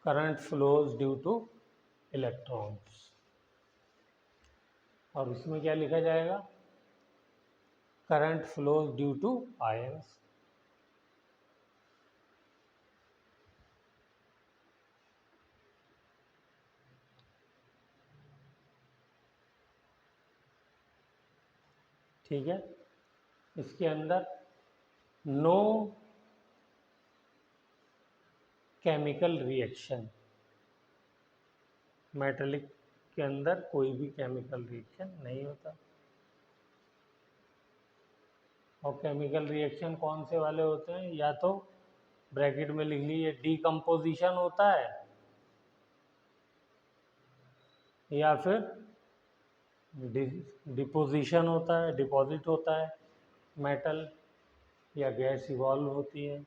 Current flows due to electrons, और उसमें क्या लिखा जाएगा, current flows due to ions. ठीक है, इसके अंदर नो केमिकल रिएक्शन, मेटेलिक के अंदर कोई भी केमिकल रिएक्शन नहीं होता। और केमिकल रिएक्शन कौन से वाले होते हैं, या तो ब्रैकेट में लिख लीजिए डीकम्पोजिशन होता है, या फिर डिपोजिशन होता है, डिपॉजिट होता है मेटल, या गैस इवॉल्व होती है।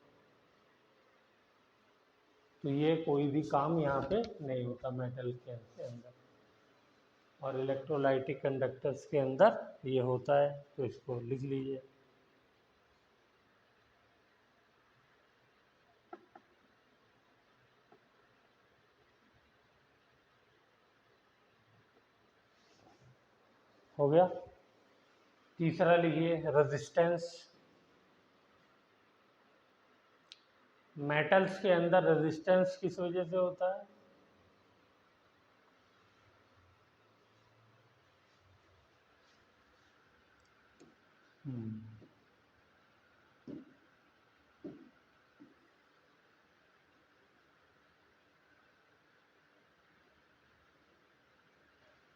तो ये कोई भी काम यहाँ पे नहीं होता मेटल के अंदर, और इलेक्ट्रोलाइटिक कंडक्टर्स के अंदर ये होता है, तो इसको लिख लीजिए। हो गया। तीसरा लिखिए रेजिस्टेंस। मेटल्स के अंदर रेजिस्टेंस किस वजह से होता है,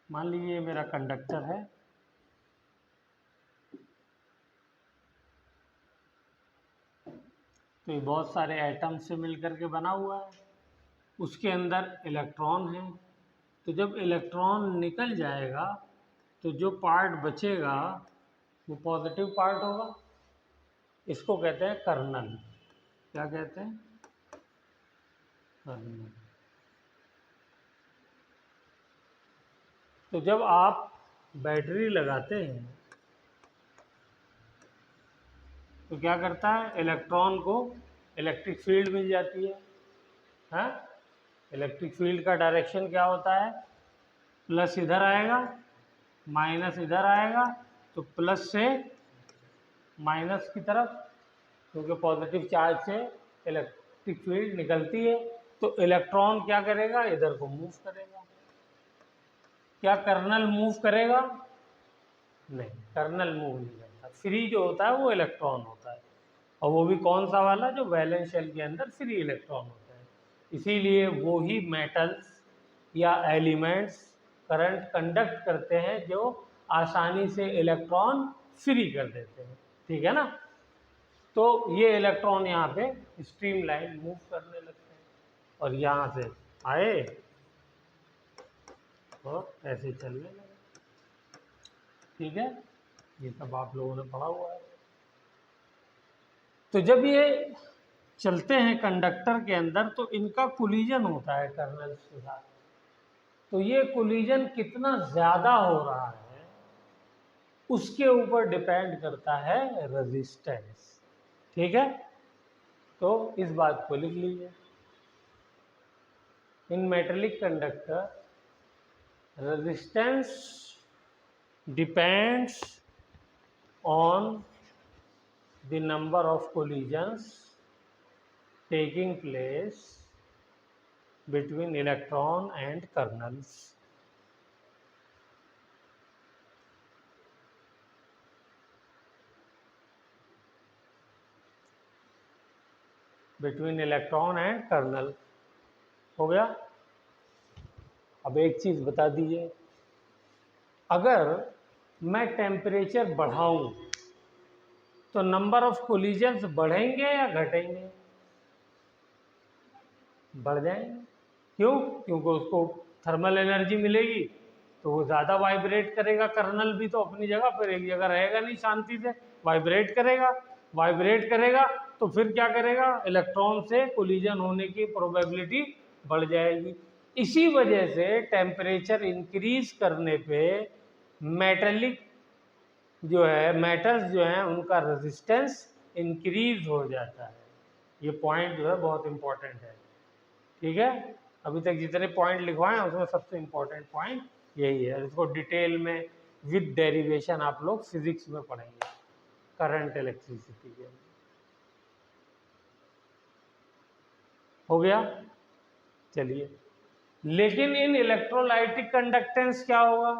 मान लीजिए मेरा कंडक्टर है, तो ये बहुत सारे एटम से मिलकर के बना हुआ है, उसके अंदर इलेक्ट्रॉन है। तो जब इलेक्ट्रॉन निकल जाएगा तो जो पार्ट बचेगा वो पॉजिटिव पार्ट होगा, इसको कहते हैं कर्नल। क्या कहते हैं, कर्नल। तो जब आप बैटरी लगाते हैं तो क्या करता है, इलेक्ट्रॉन को इलेक्ट्रिक फील्ड मिल जाती है, हाँ। इलेक्ट्रिक फील्ड का डायरेक्शन क्या होता है, प्लस इधर आएगा, माइनस इधर आएगा, तो प्लस से माइनस की तरफ, क्योंकि पॉजिटिव चार्ज से इलेक्ट्रिक फील्ड निकलती है, तो इलेक्ट्रॉन क्या करेगा, इधर को मूव करेगा। क्या कर्नल मूव करेगा, नहीं, कर्नल मूव नहीं करता। फ्री जो होता है वो इलेक्ट्रॉन होता है, और वो भी कौन सा वाला, जो वैलेंस शेल के अंदर फ्री इलेक्ट्रॉन होता है। इसीलिए वो ही मेटल्स या एलिमेंट्स करंट कंडक्ट करते हैं जो आसानी से इलेक्ट्रॉन फ्री कर देते हैं, ठीक है ना। तो ये इलेक्ट्रॉन यहाँ पे स्ट्रीम लाइन मूव करने लगते हैं, और यहाँ से आए और ऐसे चलने लगे, ठीक है। ये सब आप लोगों ने पढ़ा हुआ है। तो जब ये चलते हैं कंडक्टर के अंदर तो इनका कोलिजन होता है कर्नल्स के साथ। तो ये कोलिजन कितना ज़्यादा हो रहा है उसके ऊपर डिपेंड करता है रेजिस्टेंस, ठीक है। तो इस बात को लिख लीजिए, इन metallic conductor resistance depends on the number of collisions taking place between electron and kernels. Between electron and kernel। हो गया। अब एक चीज़ बता दीजिए, अगर मैं टेम्परेचर बढ़ाऊं तो नंबर ऑफ कोलिजन्स बढ़ेंगे या घटेंगे, बढ़ जाएंगे। क्यों, क्योंकि उसको थर्मल एनर्जी मिलेगी, तो वो ज़्यादा वाइब्रेट करेगा। कर्नल भी तो अपनी जगह पर एक जगह रहेगा नहीं, शांति से वाइब्रेट करेगा। वाइब्रेट करेगा तो फिर क्या करेगा, इलेक्ट्रॉन से कोलिजन होने की प्रोबेबिलिटी बढ़ जाएगी। इसी वजह से टेम्परेचर इंक्रीज करने पे मेटेलिक जो है, मेटल्स जो हैं, उनका रेजिस्टेंस इंक्रीज हो जाता है। ये पॉइंट जो है बहुत इंपॉर्टेंट है, ठीक है। अभी तक जितने पॉइंट लिखवाए हैं उसमें सबसे इम्पोर्टेंट पॉइंट यही है। इसको डिटेल में विद डेरिवेशन आप लोग फिजिक्स में पढ़ेंगे करंट इलेक्ट्रिसिटी के। हो गया? चलिए, लेकिन इन इलेक्ट्रोलाइटिक कंडक्टेंस क्या होगा?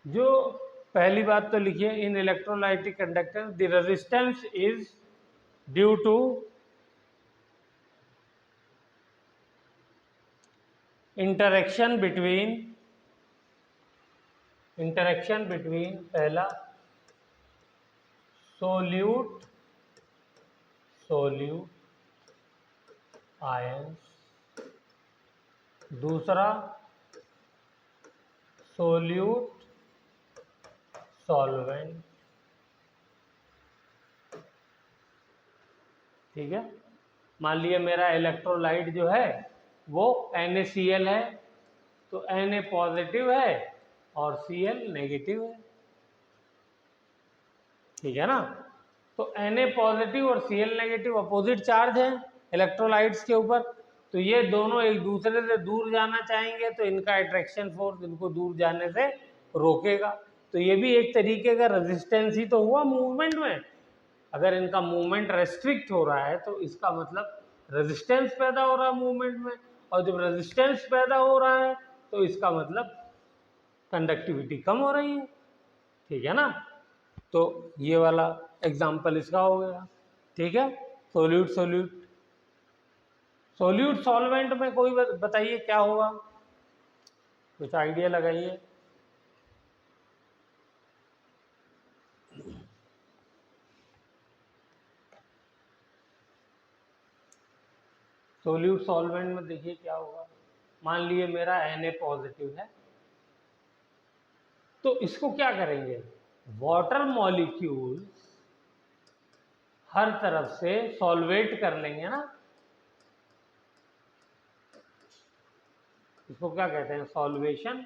जो पहली बात तो लिखिए, in electrolytic conductance the resistance is due to interaction between पहला solute ions, दूसरा solute solvent। ठीक है, मान लिया मेरा इलेक्ट्रोलाइट जो है वो NaCl है, तो Na पॉजिटिव है और Cl नेगेटिव है। ठीक है ना? तो Na पॉजिटिव और Cl नेगेटिव अपोजिट चार्ज है इलेक्ट्रोलाइट्स के ऊपर, तो ये दोनों एक दूसरे से दूर जाना चाहेंगे, तो इनका अट्रैक्शन फोर्स इनको दूर जाने से रोकेगा। तो ये भी एक तरीके का रेजिस्टेंस ही तो हुआ मूवमेंट में। अगर इनका मूवमेंट रेस्ट्रिक्ट हो रहा है तो इसका मतलब रेजिस्टेंस पैदा हो रहा है मूवमेंट में, और जब रेजिस्टेंस पैदा हो रहा है तो इसका मतलब कंडक्टिविटी कम हो रही है। ठीक है ना? तो ये वाला एग्जाम्पल इसका हो गया। ठीक है, सोल्यूट सॉल्वेंट में कोई बताइए क्या होगा, कुछ आइडिया लगाइए। सोल्यूट सॉल्वेंट में देखिए क्या होगा। मान लिए मेरा Na पॉजिटिव है, तो इसको क्या करेंगे, वाटर मॉलिक्यूल हर तरफ से सॉल्वेट कर लेंगे ना। इसको क्या कहते हैं, सॉल्वेशन।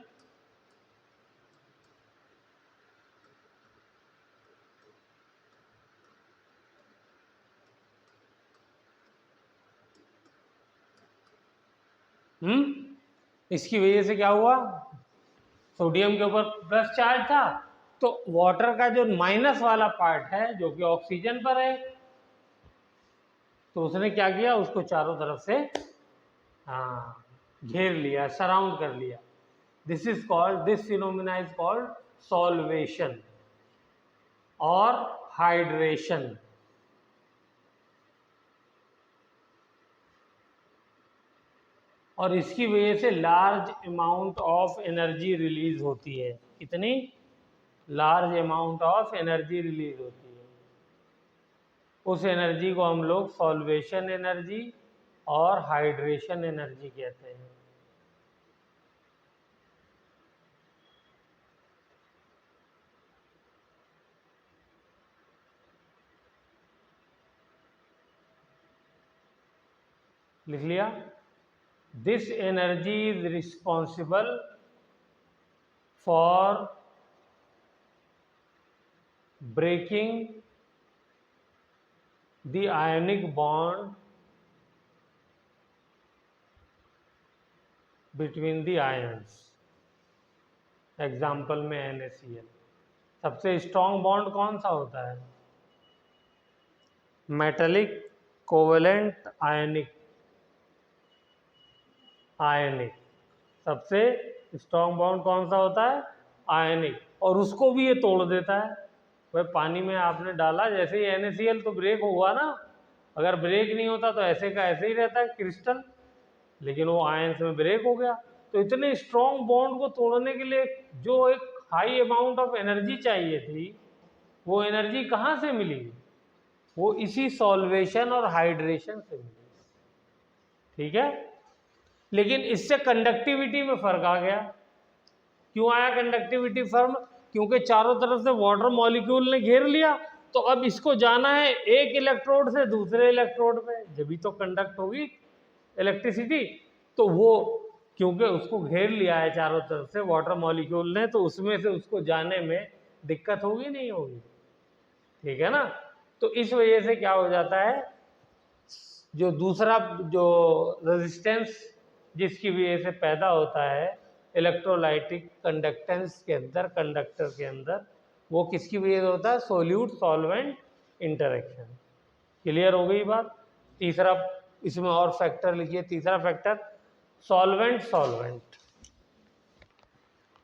इसकी वजह से क्या हुआ, सोडियम के ऊपर प्लस चार्ज था, तो वाटर का जो माइनस वाला पार्ट है जो कि ऑक्सीजन पर है, तो उसने क्या किया, उसको चारों तरफ से घेर लिया, सराउंड कर लिया। This phenomena is called solvation और हाइड्रेशन। और इसकी वजह से large amount of energy release होती है। कितनी large amount of energy release होती है, उस एनर्जी को हम लोग सॉल्वेशन एनर्जी और हाइड्रेशन एनर्जी कहते हैं। लिख लिया? This energy is responsible for breaking the ionic bond between the ions. Example में NaCl। सबसे स्ट्रॉन्ग बॉन्ड कौन सा होता है, मेटेलिक कोवेलेंट आयनिक। सबसे स्ट्रॉन्ग बॉन्ड कौन सा होता है, आयनिक, और उसको भी ये तोड़ देता है। वह पानी में आपने डाला, जैसे ही NaCl तो ब्रेक हुआ ना, अगर ब्रेक नहीं होता तो ऐसे का ऐसे ही रहता है क्रिस्टल, लेकिन वो आयंस में ब्रेक हो गया। तो इतने स्ट्रॉन्ग बॉन्ड को तोड़ने के लिए जो एक हाई अमाउंट ऑफ एनर्जी चाहिए थी, वो एनर्जी कहाँ से मिली, वो इसी सॉल्वेशन और हाइड्रेशन से मिली। ठीक है, लेकिन इससे कंडक्टिविटी में फर्क आ गया। क्यों आया कंडक्टिविटी फर्क, क्योंकि चारों तरफ से वाटर मॉलिक्यूल ने घेर लिया, तो अब इसको जाना है एक इलेक्ट्रोड से दूसरे इलेक्ट्रोड पे, जब भी तो कंडक्ट होगी इलेक्ट्रिसिटी। तो वो क्योंकि उसको घेर लिया है चारों तरफ से वाटर मॉलिक्यूल ने, तो उसमें से उसको जाने में दिक्कत होगी नहीं होगी। ठीक है ना? तो इस वजह से क्या हो जाता है, जो दूसरा जो रेजिस्टेंस जिसकी वजह से पैदा होता है इलेक्ट्रोलाइटिक कंडक्टेंस के अंदर, कंडक्टर के अंदर, वो किसकी वजह से होता है? Solute solvent interaction. क्लियर हो गई बात? तीसरा इसमें और फैक्टर लिखिए, तीसरा फैक्टर सॉल्वेंट सॉल्वेंट।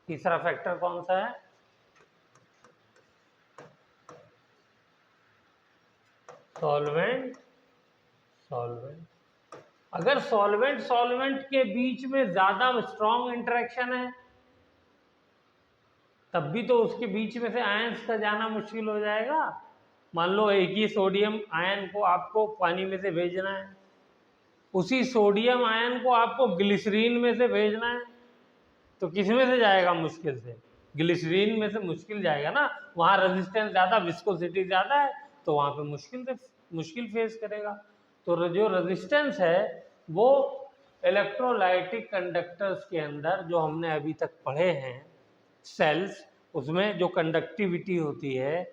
तीसरा फैक्टर कौन सा है? Solvent solvent. अगर सॉल्वेंट सॉल्वेंट के बीच में ज्यादा स्ट्रॉन्ग इंटरेक्शन है तब भी तो उसके बीच में से आयंस का जाना मुश्किल हो जाएगा। मान लो एक ही सोडियम आयन को आपको पानी में से भेजना है, उसी सोडियम आयन को आपको ग्लिसरीन में से भेजना है, तो किस में से जाएगा? मुश्किल से ग्लिसरीन में से मुश्किल जाएगा ना। वहाँ रेजिस्टेंस ज़्यादा, विस्कोसिटी ज़्यादा है, तो वहाँ पे मुश्किल फेस करेगा। तो जो रेजिस्टेंस है वो इलेक्ट्रोलाइटिक कंडक्टर्स के अंदर जो हमने अभी तक पढ़े हैं सेल्स, उसमें जो कंडक्टिविटी होती है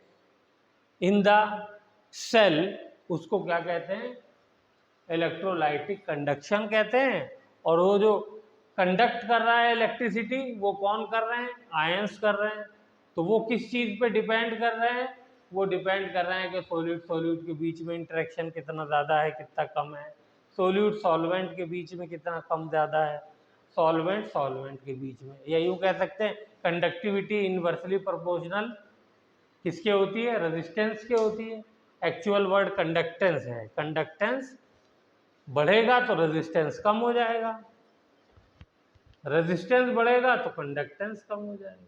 इन द सेल, उसको क्या कहते हैं? इलेक्ट्रोलाइटिक कंडक्शन कहते हैं। और वो जो कंडक्ट कर रहा है इलेक्ट्रिसिटी, वो कौन कर रहे हैं? आयंस कर रहे हैं। तो वो किस चीज़ पे डिपेंड कर रहे हैं? वो डिपेंड कर रहे हैं कि सोल्यूट सोल्यूट के बीच में इंटरेक्शन कितना ज़्यादा है, कितना कम है, सोल्यूट सॉल्वेंट के बीच में कितना कम ज़्यादा है, सॉल्वेंट सॉल्वेंट के बीच में। या यूँ कह सकते हैं कंडक्टिविटी इनवर्सली प्रोपोर्शनल किसके होती है? रेजिस्टेंस के होती है। एक्चुअल वर्ड कंडक्टेंस है। कंडक्टेंस बढ़ेगा तो रेजिस्टेंस कम हो जाएगा, रेजिस्टेंस बढ़ेगा तो कंडक्टेंस कम हो जाएगा।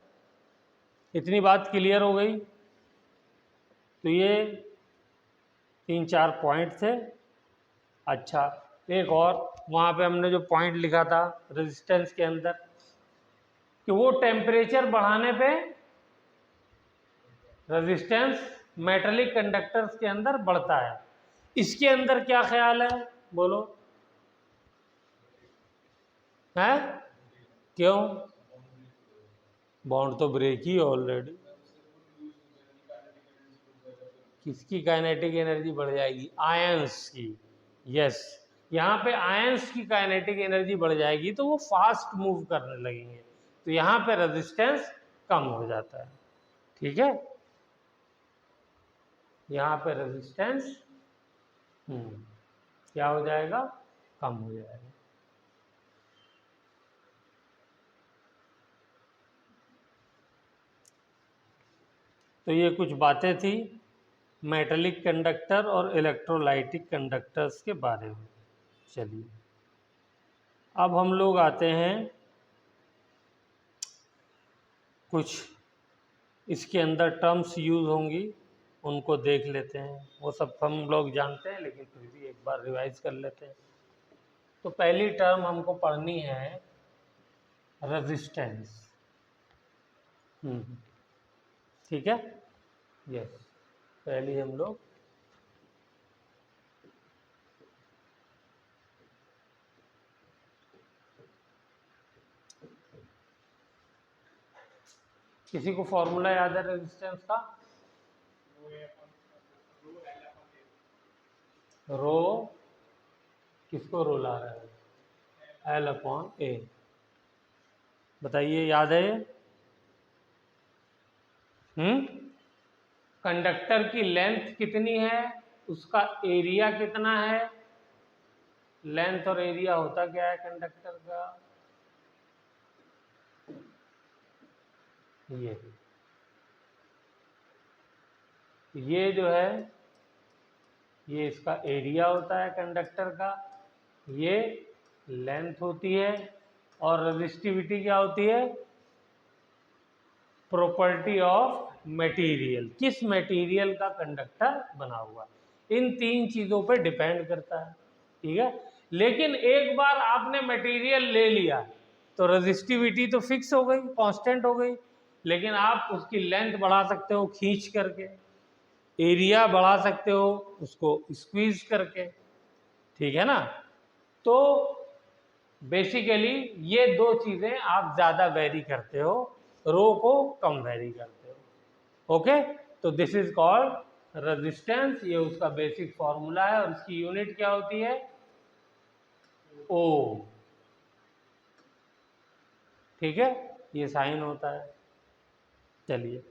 इतनी बात क्लियर हो गई? तो ये 3-4 पॉइंट थे। अच्छा, एक और वहाँ पे हमने जो पॉइंट लिखा था रेजिस्टेंस के अंदर कि वो टेम्परेचर बढ़ाने पे रेजिस्टेंस मेटेलिक कंडक्टर्स के अंदर बढ़ता है। इसके अंदर क्या ख्याल है? बोलो। है? क्यों? बॉन्ड तो ब्रेक ही ऑलरेडी। किसकी काइनेटिक एनर्जी बढ़ जाएगी? आयंस की। यस, यहाँ पे आयंस की काइनेटिक एनर्जी बढ़ जाएगी तो वो फास्ट मूव करने लगेंगे, तो यहाँ पे रेजिस्टेंस कम हो जाता है। ठीक है, यहाँ पे रेजिस्टेंस क्या हो जाएगा? कम हो जाएगा। तो ये कुछ बातें थी मेटेलिक कंडक्टर और इलेक्ट्रोलाइटिक कंडक्टर्स के बारे में। चलिए अब हम लोग आते हैं कुछ इसके अंदर टर्म्स यूज होंगी, उनको देख लेते हैं। वो सब हम लोग जानते हैं लेकिन फिर भी एक बार रिवाइज कर लेते हैं। तो पहली टर्म हमको पढ़नी है रेजिस्टेंस। ठीक है, यस, पहली हम लोग किसी को फॉर्मूला याद है रेजिस्टेंस का? रो किसको रो ला रहा है? L/A। बताइए, याद है ये? कंडक्टर की लेंथ कितनी है, उसका एरिया कितना है? लेंथ और एरिया होता क्या है कंडक्टर का? ये जो है ये इसका एरिया होता है कंडक्टर का, ये लेंथ होती है, और रेजिस्टिविटी क्या होती है? प्रॉपर्टी ऑफ मटेरियल, किस मटेरियल का कंडक्टर बना हुआ, इन 3 चीज़ों पे डिपेंड करता है। ठीक है, लेकिन एक बार आपने मटेरियल ले लिया तो रेजिस्टिविटी तो फिक्स हो गई, कांस्टेंट हो गई, लेकिन आप उसकी लेंथ बढ़ा सकते हो खींच करके, एरिया बढ़ा सकते हो उसको स्क्वीज करके। ठीक है ना? तो बेसिकली ये 2 चीज़ें आप ज़्यादा वेरी करते हो, रो को कम वेरी करते हो। ओके, तो दिस इज कॉल्ड रेजिस्टेंस, ये उसका बेसिक फॉर्मूला है और इसकी यूनिट क्या होती है? ओम। ठीक है, ये साइन होता है। चलिए,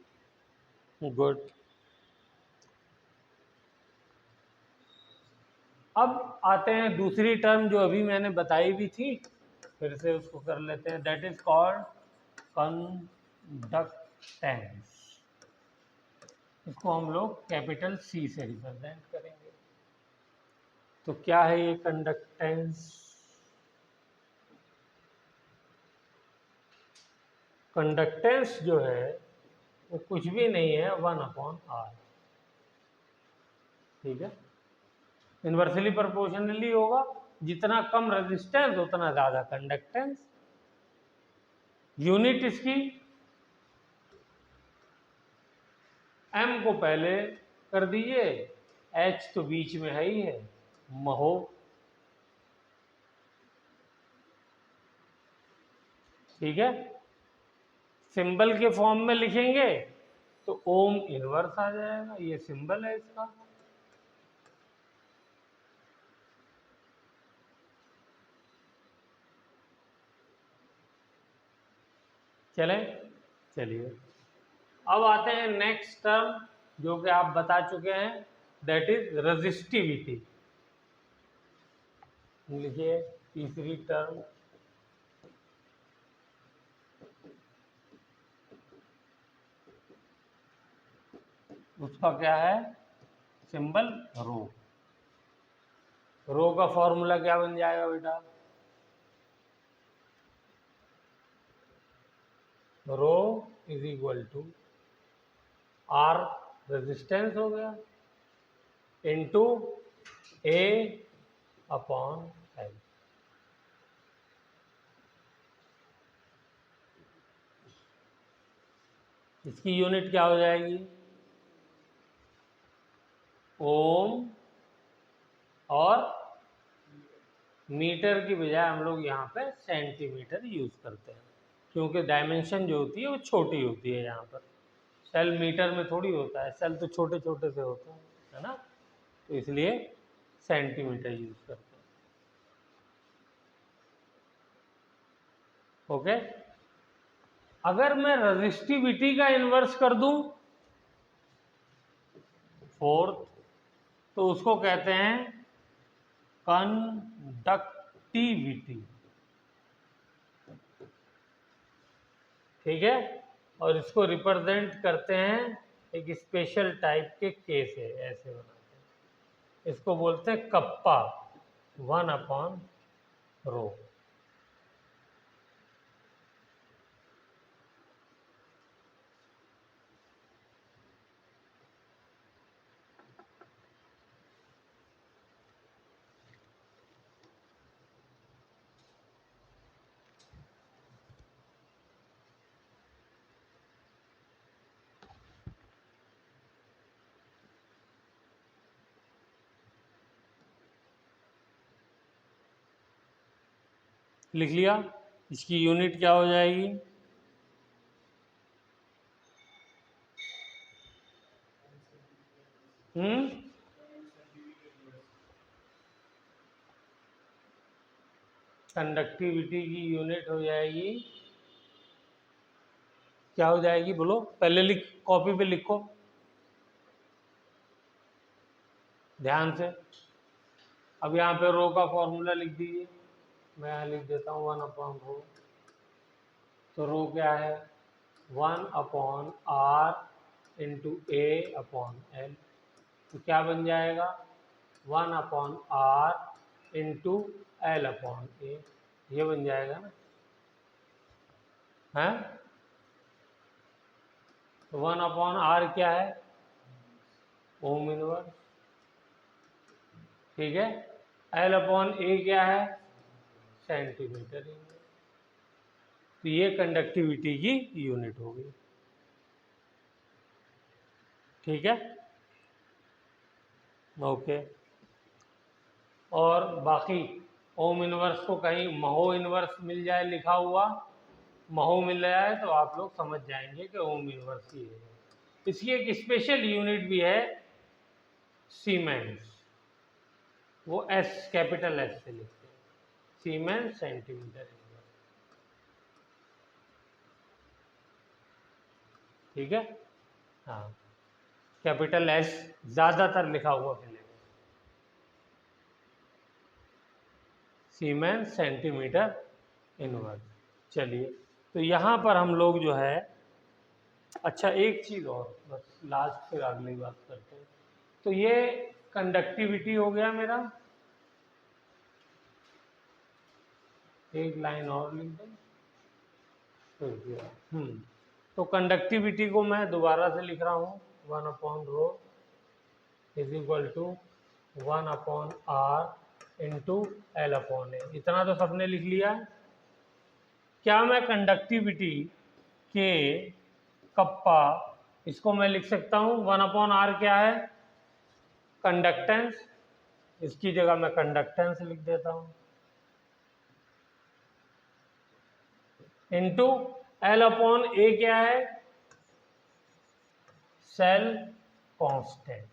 गुड। अब आते हैं दूसरी टर्म जो अभी मैंने बताई भी थी, फिर से उसको कर लेते हैं। That is called conductance. इसको हम लोग कैपिटल सी से रिप्रेजेंट करेंगे। तो क्या है ये कंडक्टेंस? कंडक्टेंस जो है वो कुछ भी नहीं है, 1/r। ठीक है, इन्वर्सली प्रोपोर्शनली होगा। जितना कम रेजिस्टेंस उतना ज्यादा कंडक्टेंस। यूनिट इसकी m को पहले कर दीजिए, h तो बीच में है ही है, महो। ठीक है, सिंबल के फॉर्म में लिखेंगे तो ओम इनवर्स आ जाएगा, ये सिंबल है इसका। चलें, चलिए अब आते हैं नेक्स्ट टर्म जो कि आप बता चुके हैं, दैट इज रेजिस्टिविटी। लिखिए तीसरी टर्म, उसका क्या है? सिंबल रो। रो का फॉर्मूला क्या बन जाएगा बेटा? Rho is equal to R resistance हो गया इनटू ए अपॉन एल। इसकी यूनिट क्या हो जाएगी? ओम, और मीटर की बजाय हम लोग यहाँ पे सेंटीमीटर यूज करते हैं, क्योंकि डायमेंशन जो होती है वो छोटी होती है। यहाँ पर सेल मीटर में थोड़ी होता है, सेल तो छोटे छोटे से होते हैं, है ना, तो इसलिए सेंटीमीटर यूज करते हैं। ओके, अगर मैं रेजिस्टिविटी का इन्वर्स कर दूं फोर्थ, तो उसको कहते हैं कंडक्टिविटी। ठीक है, और इसको रिप्रेजेंट करते हैं एक स्पेशल टाइप के के से, ऐसे बनाते हैं, इसको बोलते हैं कप्पा, 1/रो। लिख लिया? इसकी यूनिट क्या हो जाएगी? कंडक्टिविटी की यूनिट हो जाएगी, क्या हो जाएगी बोलो? पहले लिख, कॉपी पे लिखो ध्यान से। अब यहाँ पे रो का फॉर्मूला लिख दीजिए, मैं यहाँ लिख देता हूँ 1/रो। तो रो क्या है? 1/r इंटू ए अपॉन एल। तो क्या बन जाएगा? 1/r इंटू एल अपॉन ए, ये बन जाएगा ना, है? तो 1/r क्या है? Ohm inverse. ठीक है, एल अपॉन ए क्या है? Centimetre inverse. तो ये कंडक्टिविटी की यूनिट हो गई। ठीक है, ओके। और बाकी ओम इनवर्स को कहीं महो इनवर्स मिल जाए लिखा हुआ, महो मिल जाए, तो आप लोग समझ जाएंगे कि ओम इनवर्स ही है। इसकी एक स्पेशल यूनिट भी है, सीमेंस, वो एस, कैपिटल एस से लिखते हैं, सीमेंस सेंटीमीटर इनवर्स। ठीक है, हाँ, कैपिटल एस ज्यादातर लिखा हुआ मिलेगा, सीमेंस सेंटीमीटर इनवर्स। चलिए, तो यहाँ पर हम लोग जो है, अच्छा एक चीज़ और बस लास्ट, फिर अगली बात करते हैं। तो ये कंडक्टिविटी हो गया मेरा, एक लाइन और लिख दें तो कंडक्टिविटी को मैं दोबारा से लिख रहा हूँ, 1/ρ is equal to 1/r into L/A। इतना तो सबने लिख लिया है। क्या मैं कंडक्टिविटी के कप्पा, इसको मैं लिख सकता हूँ 1/r क्या है, कंडक्टेंस, इसकी जगह मैं कंडक्टेंस लिख देता हूँ, इंटू L/A क्या है, सेल कांस्टेंट।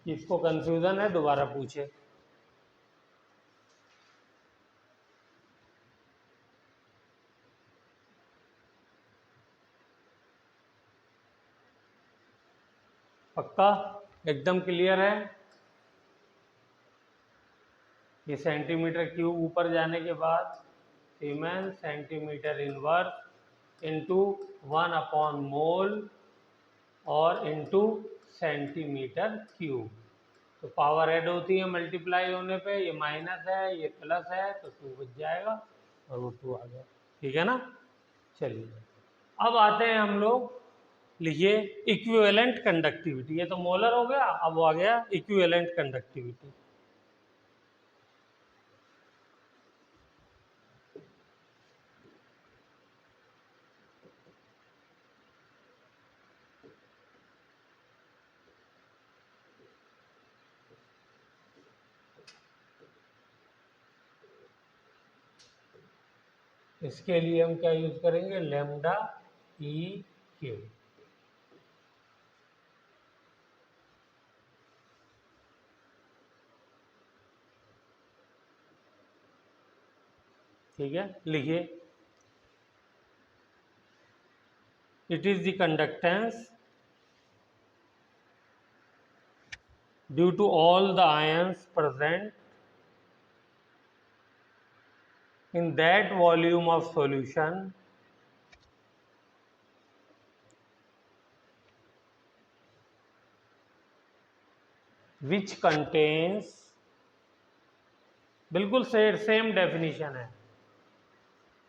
जिसको कंफ्यूजन है दोबारा पूछे। पक्का एकदम क्लियर है? ये सेंटीमीटर क्यूब ऊपर जाने के बाद सीमेंस सेंटीमीटर इनवर्स इंटू 1/मोल और इंटू सेंटीमीटर क्यूब। तो पावर ऐड होती है मल्टीप्लाई होने पे, ये माइनस है ये प्लस है तो 2 बच जाएगा और वो 2 आ गया। ठीक है ना? चलिए अब आते हैं हम लोग, लिखिए इक्विवेलेंट कंडक्टिविटी। ये तो मोलर हो गया, अब वो आ गया इक्विवेलेंट कंडक्टिविटी। इसके लिए हम क्या यूज करेंगे? Lambda E Q. ठीक है, लिखिए it is the conductance due to all the ions present in that volume of solution which contains, बिल्कुल सेम डेफिनेशन है।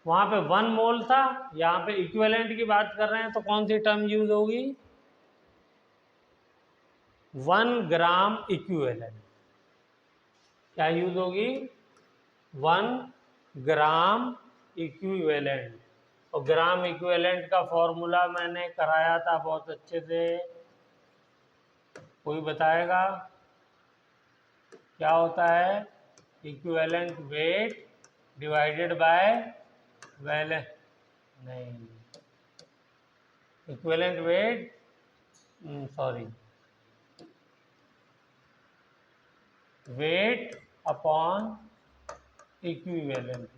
वहां पे 1 मोल था, यहाँ पे इक्विवेलेंट की बात कर रहे हैं तो कौन सी टर्म यूज होगी? 1 ग्राम इक्विवेलेंट। क्या यूज होगी? 1 ग्राम इक्विवेलेंट। और ग्राम इक्विवेलेंट का फॉर्मूला मैंने कराया था बहुत अच्छे से, कोई बताएगा क्या होता है? Equivalent weight divided by valence, नहीं, equivalent weight, sorry, weight upon equivalent.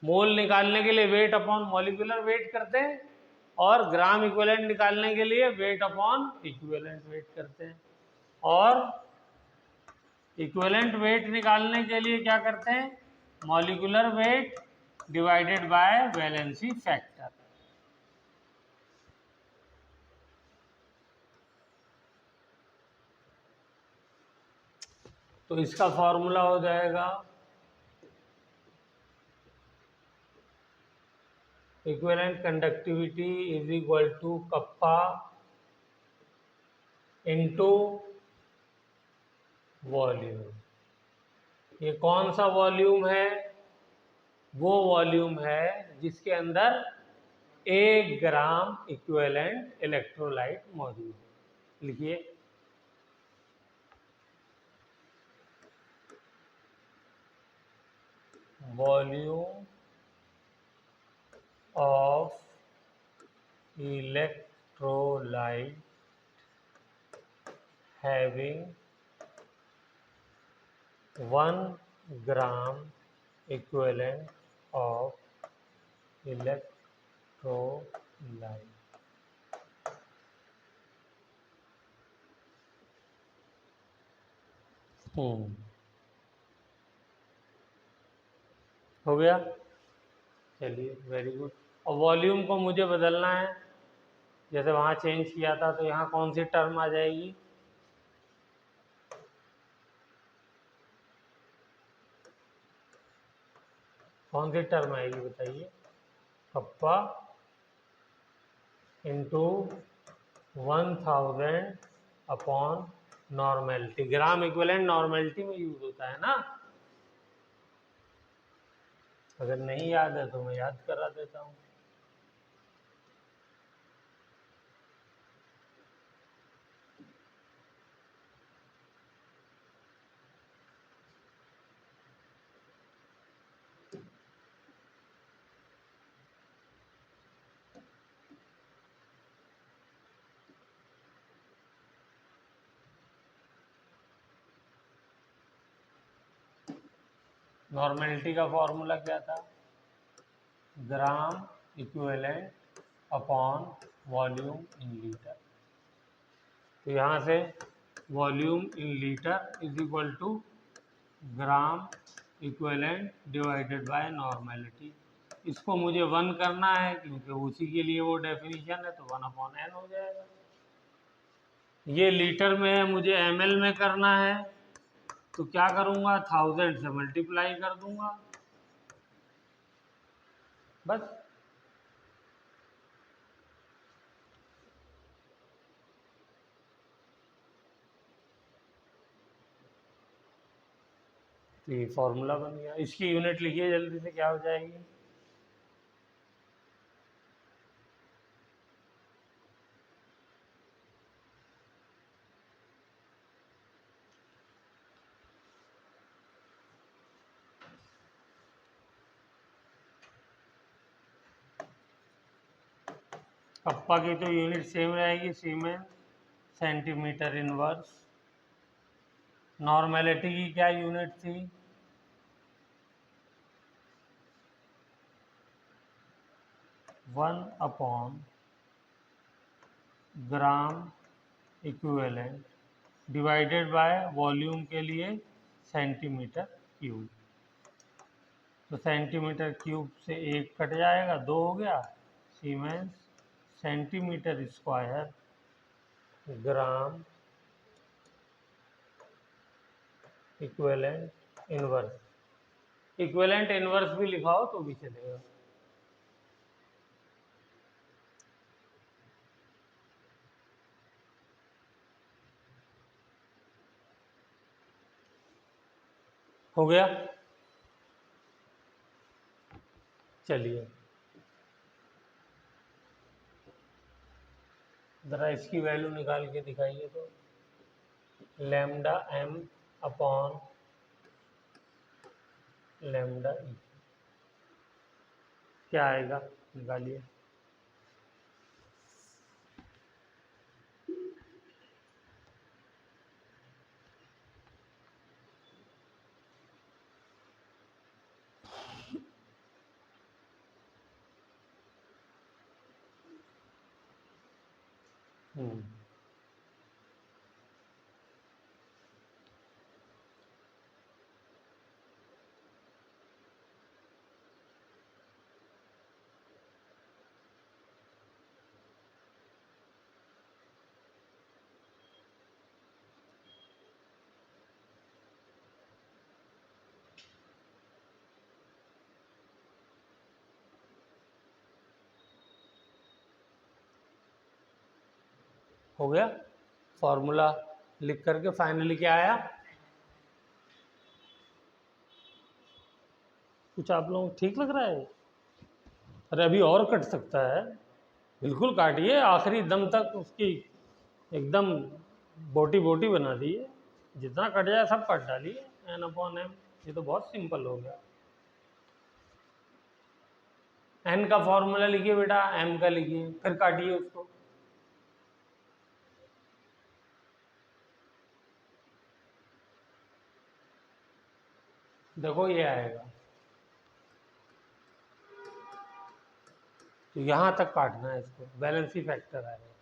Mole निकालने के लिए वेट अपॉन मॉलिक्यूलर वेट करते हैं और ग्राम इक्विवेलेंट निकालने के लिए वेट अपॉन इक्विवेलेंट वेट करते हैं। और इक्विवेलेंट वेट निकालने के लिए क्या करते हैं? Molecular weight divided by valency factor. तो इसका फॉर्मूला हो जाएगा equivalent conductivity is equal to kappa into volume. ये कौन सा वॉल्यूम है? वो वॉल्यूम है जिसके अंदर 1 ग्राम इक्विवेलेंट इलेक्ट्रोलाइट मौजूद है। लिखिए volume of electrolyte having 1 gram equivalent of electrolyte। हो गया? चलिए वेरी गुड। और वॉल्यूम को मुझे बदलना है, जैसे वहाँ चेंज किया था तो यहाँ कौन सी टर्म आ जाएगी? कौन सी टर्म आएगी बताइए? Kappa into 1000 upon normality. Gram equivalent normality में यूज होता है ना? अगर नहीं याद है तो मैं याद करा देता हूँ। नॉर्मेलिटी का फॉर्मूला क्या था, gram equivalent upon volume in litre. तो यहाँ से volume in litre is equal to gram equivalent divided by normality. इसको मुझे 1 करना है क्योंकि उसी के लिए वो डेफिनेशन है, तो 1/n हो जाएगा। ये लीटर में है, मुझे ml में करना है, तो क्या करूँगा, 1000 से मल्टीप्लाई कर दूंगा बस। तो ये फॉर्मूला बन गया। इसकी यूनिट लिखिए जल्दी से, क्या हो जाएगी, कप्पा की तो यूनिट सेम रहेगी, सीमेंस सेंटीमीटर इनवर्स। नॉर्मेलिटी की क्या यूनिट थी, one upon gram equivalent divided by volume के लिए सेंटीमीटर क्यूब। तो सेंटीमीटर क्यूब से 1 कट जाएगा, 2 हो गया, siemens centimetre square gram equivalent inverse. Equivalent inverse भी लिखा हो तो भी चलेगा। हो गया, चलिए ज़रा इसकी वैल्यू निकाल के दिखाइए। तो लैम्डा m अपॉन लैम्डा ई क्या आएगा, निकालिए। हो गया, फॉर्मूला लिख करके फाइनली क्या आया, कुछ आप लोगों को ठीक लग रहा है? अरे अभी और कट सकता है, बिल्कुल काटिए आखिरी दम तक, उसकी एकदम बोटी बोटी बना दिए, जितना कट जाए सब काट डालिए, n/m। ये तो बहुत सिंपल हो गया। n का फॉर्मूला लिखिए बेटा, m का लिखिए, फिर काटिए उसको। देखो ये आएगा, तो यहाँ तक काटना है इसको, बैलेंसी फैक्टर आएगा।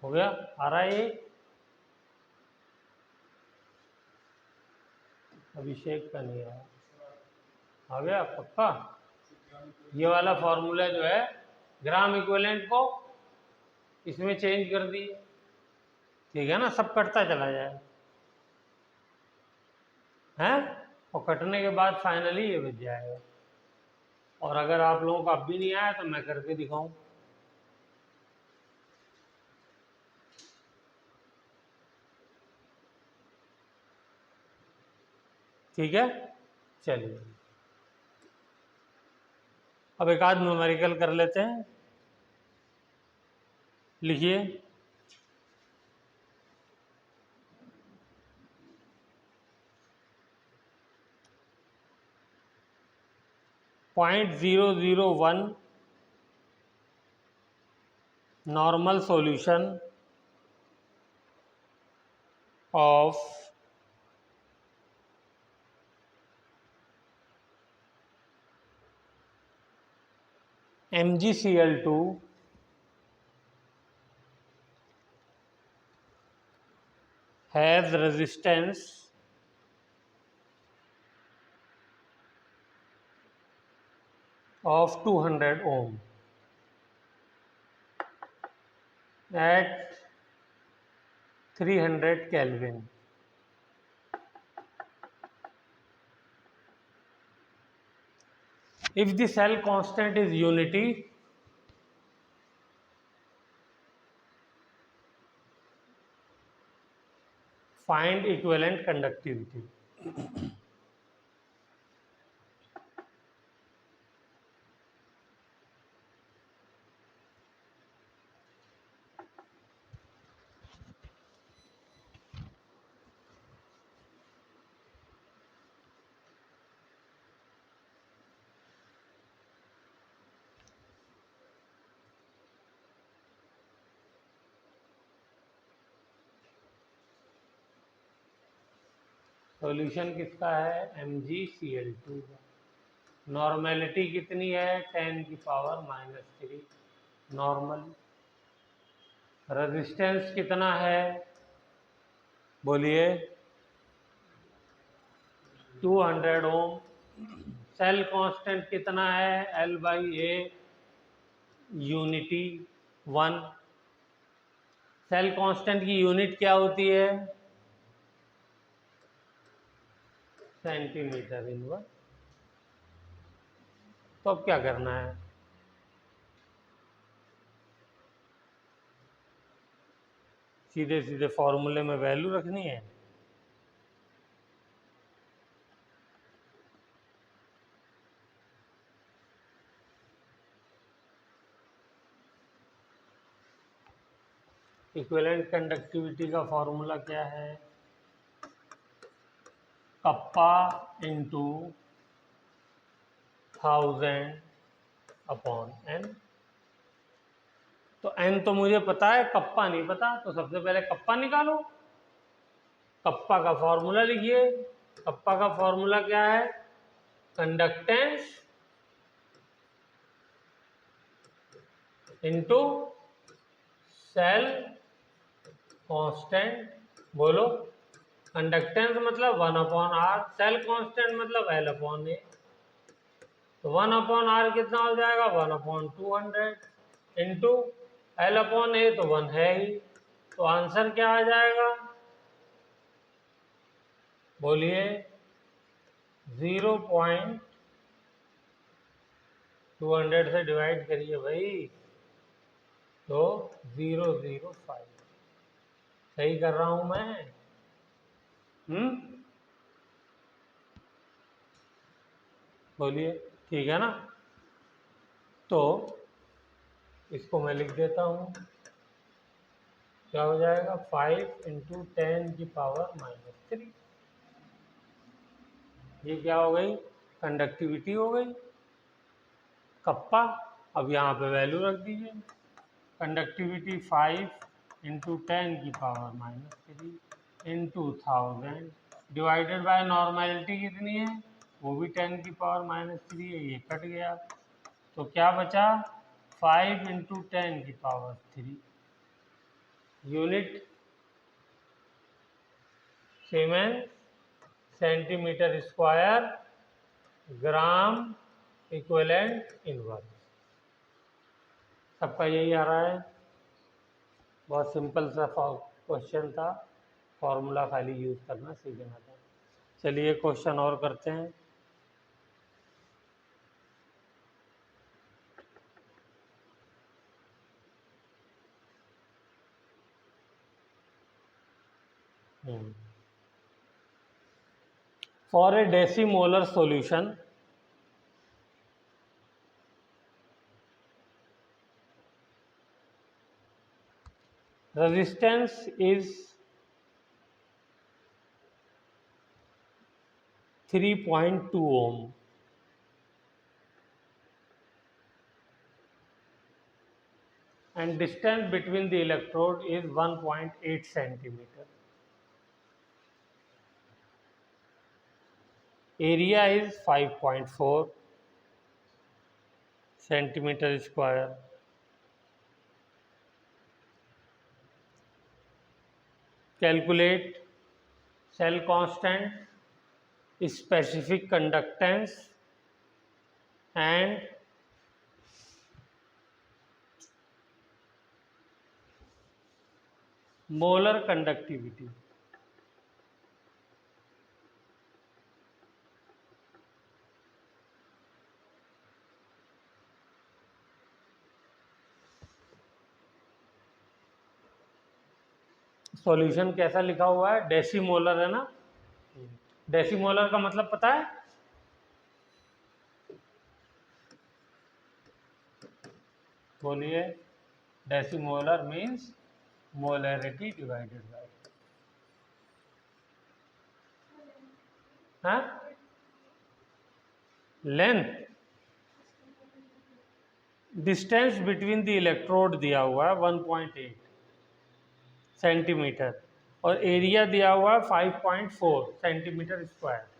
हो गया, आ रहा है ये, अभिषेक का नहीं आया, आ गया पक्का। ये वाला फॉर्मूला जो है ग्राम इक्विवेलेंट को इसमें चेंज कर दिए, ठीक है ना, सब कटता चला जाए हैं, और कटने के बाद फाइनली ये बच जाएगा। और अगर आप लोगों को अब भी नहीं आया तो मैं करके दिखाऊं, ठीक है, चलिए अब एक आध न्यूमेरिकल कर लेते हैं। लिखिए 0.001 normal solution of MgCl2 has resistance of 200 ohm at 300 Kelvin. If the cell constant is unity, find equivalent conductivity. Solution किसका है? MgCl2 का। नॉर्मेलिटी कितनी है? 10⁻³ नॉर्मल। रेजिस्टेंस कितना है? बोलिए 200 ओम। सेल कांस्टेंट कितना है? L/A unity 1। सेल कांस्टेंट की यूनिट क्या होती है? Centimetre inverse. तो अब क्या करना है? सीधे सीधे फॉर्मूले में वैल्यू रखनी है। इक्विवेलेंट कंडक्टिविटी का फॉर्मूला क्या है? Kappa into 1000/n। तो n तो मुझे पता है, कप्पा नहीं पता, तो सबसे पहले कप्पा निकालो। कप्पा का फॉर्मूला लिखिए। कप्पा का फॉर्मूला क्या है? Conductance into cell constant. बोलो, कंडक्टेंस मतलब 1/r, सेल कांस्टेंट मतलब L/A। तो 1/r कितना हो जाएगा? 1/200 इंटू L/A तो 1 है ही। तो आंसर क्या आ जाएगा? बोलिए 0.200 से डिवाइड करिए भाई, तो 005। सही कर रहा हूं मैं? बोलिए, ठीक है ना? तो इसको मैं लिख देता हूं। क्या हो जाएगा? 5 × 10⁻³ ये क्या हो गई? कंडक्टिविटी हो गई। कप्पा अब यहाँ पे वैल्यू रख दीजिए। Conductivity 5 × 10⁻³ into 1000 divided by normality कितनी है? वो भी 10⁻³ है, ये कट गया। तो क्या बचा? 5 × 10⁻³ unit siemens centimetre square gram equivalent inverse. सबका यही आ रहा है। बहुत सिंपल सा क्वेश्चन था, फॉर्मूला खाली यूज करना सीखना था। चलिए क्वेश्चन और करते हैं। For a decimolar solution, resistance is 3.2 ohm. And distance between the electrode is 1.8 centimeter. Area is 5.4 centimeter square. Calculate cell constant, specific conductance and molar conductivity. Solution कैसा लिखा हुआ है? डेसीमोलर है ना। डेसीमोलर का मतलब पता है? बोलिए। डेसीमोलर मीन्स मोलैरिटी डिवाइडेड बाय, हाँ, length. Distance between the electrode दिया हुआ है 1.8 सेंटीमीटर और एरिया दिया हुआ है 5.4 सेंटीमीटर स्क्वायर।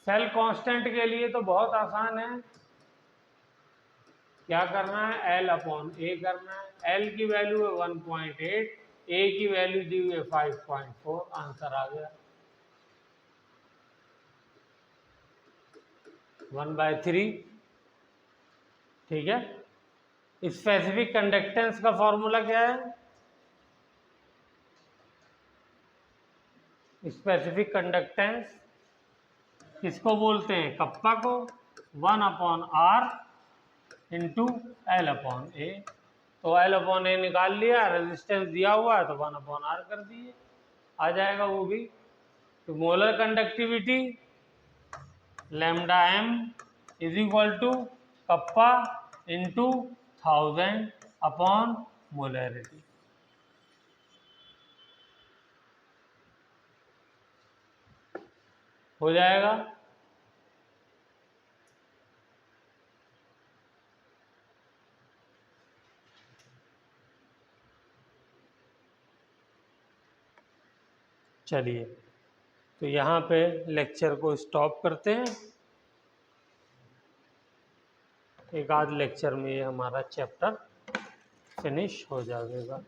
सेल कांस्टेंट के लिए तो बहुत आसान है। क्या करना है? L अपॉन A करना है। L की वैल्यू है 1.8, A की वैल्यू दी हुई है 5.4। आंसर आ गया 1/3। ठीक है। स्पेसिफिक कंडक्टेंस का फॉर्मूला क्या है? स्पेसिफिक कंडक्टेंस किसको बोलते हैं? कप्पा को। 1/R into L upon A। तो L अपॉन A निकाल लिया, रेजिस्टेंस दिया हुआ है तो 1/R कर दिए, आ जाएगा वो भी। तो molar conductivity lambda m is equal to kappa into 1000 upon molarity. हो जाएगा। चलिए, तो यहाँ पे लेक्चर को स्टॉप करते हैं। एक आध लेक्चर में ये हमारा चैप्टर फिनिश हो जाएगा।